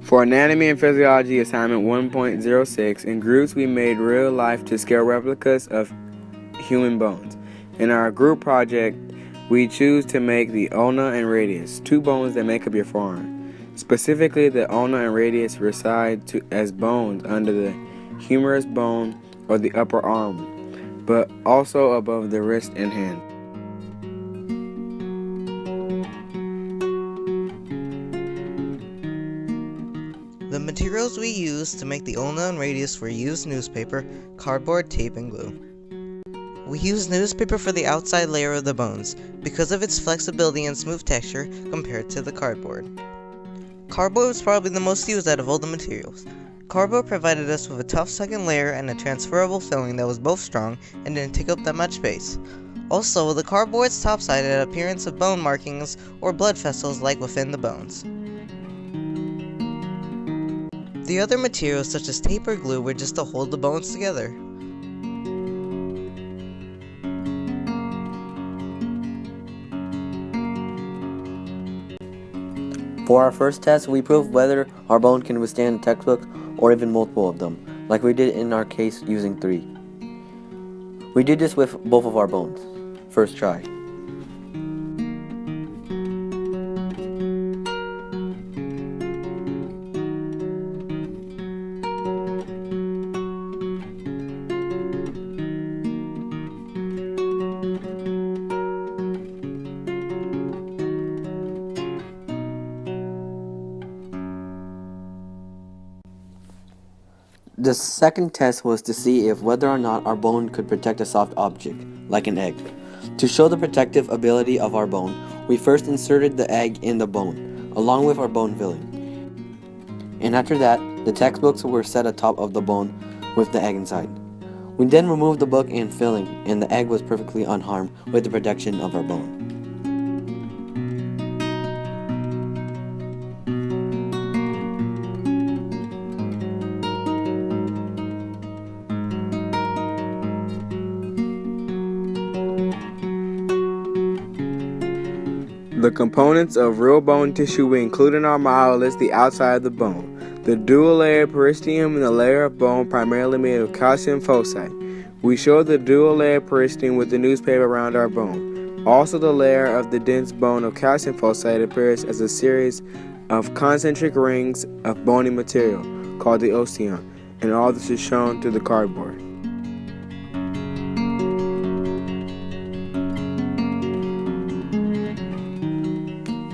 For Anatomy and Physiology assignment 1.06, in groups we made real-life to scale replicas of human bones. In our group project, we choose to make the ulna and radius, two bones that make up your forearm. Specifically, the ulna and radius reside as bones under the humerus bone or the upper arm, but also above the wrist and hand. The materials we used to make the ulna and radius were used newspaper, cardboard, tape, and glue. We used newspaper for the outside layer of the bones because of its flexibility and smooth texture compared to the cardboard. Cardboard was probably the most used out of all the materials. Cardboard provided us with a tough second layer and a transferable filling that was both strong and didn't take up that much space. Also, the cardboard's top side had an appearance of bone markings or blood vessels like within the bones. The other materials such as tape or glue were just to hold the bones together. For our first test, we proved whether our bone can withstand a textbook or even multiple of them, like we did in our case using 3. We did this with both of our bones. First try. The second test was to see if whether or not our bone could protect a soft object, like an egg. To show the protective ability of our bone, we first inserted the egg in the bone, along with our bone filling. And after that, the textbooks were set atop of the bone with the egg inside. We then removed the book and filling, and the egg was perfectly unharmed with the protection of our bone. The components of real bone tissue we include in our model is the outside of the bone, the dual-layered periosteum, and the layer of bone primarily made of calcium foci. We show the dual-layered periosteum with the newspaper around our bone. Also, the layer of the dense bone of calcium foci appears as a series of concentric rings of bony material called the osteon, and all this is shown through the cardboard.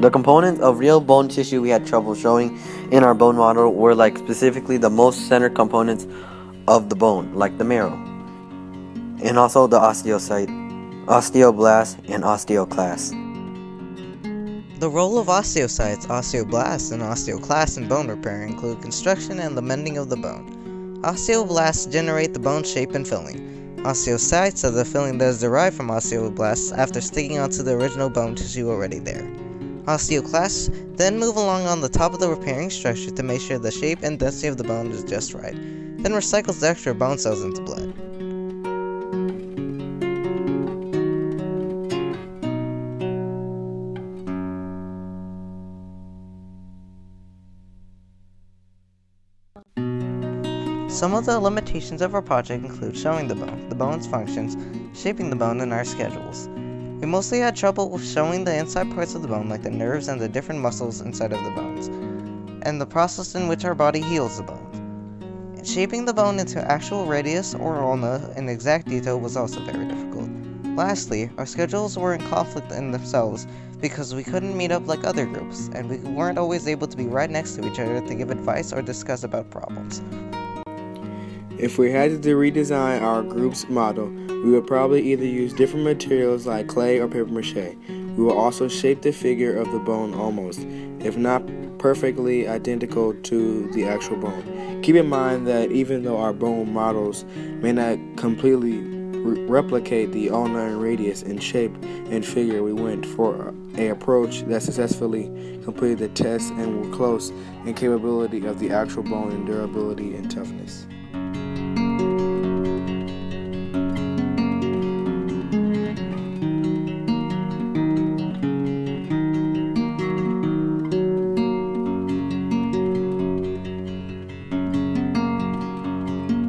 The components of real bone tissue we had trouble showing in our bone model were specifically the most centered components of the bone, like the marrow, and also the osteocyte, osteoblast, and osteoclast. The role of osteocytes, osteoblasts, and osteoclasts in bone repair include construction and the mending of the bone. Osteoblasts generate the bone shape and filling. Osteocytes are the filling that is derived from osteoblasts after sticking onto the original bone tissue already there. Osteoclasts then move along on the top of the repairing structure to make sure the shape and density of the bone is just right, then recycles the extra bone cells into blood. Some of the limitations of our project include showing the bone's functions, shaping the bone, and our schedules. We mostly had trouble with showing the inside parts of the bone, like the nerves and the different muscles inside of the bones, and the process in which our body heals the bones. And shaping the bone into actual radius or ulna in exact detail was also very difficult. Lastly, our schedules were in conflict in themselves because we couldn't meet up like other groups, and we weren't always able to be right next to each other to give advice or discuss about problems. If we had to redesign our group's model, we would probably either use different materials like clay or paper mache. We will also shape the figure of the bone almost, if not perfectly identical to the actual bone. Keep in mind that even though our bone models may not completely replicate the ulna and radius in shape and figure, we went for an approach that successfully completed the test and were close in capability of the actual bone in durability and toughness.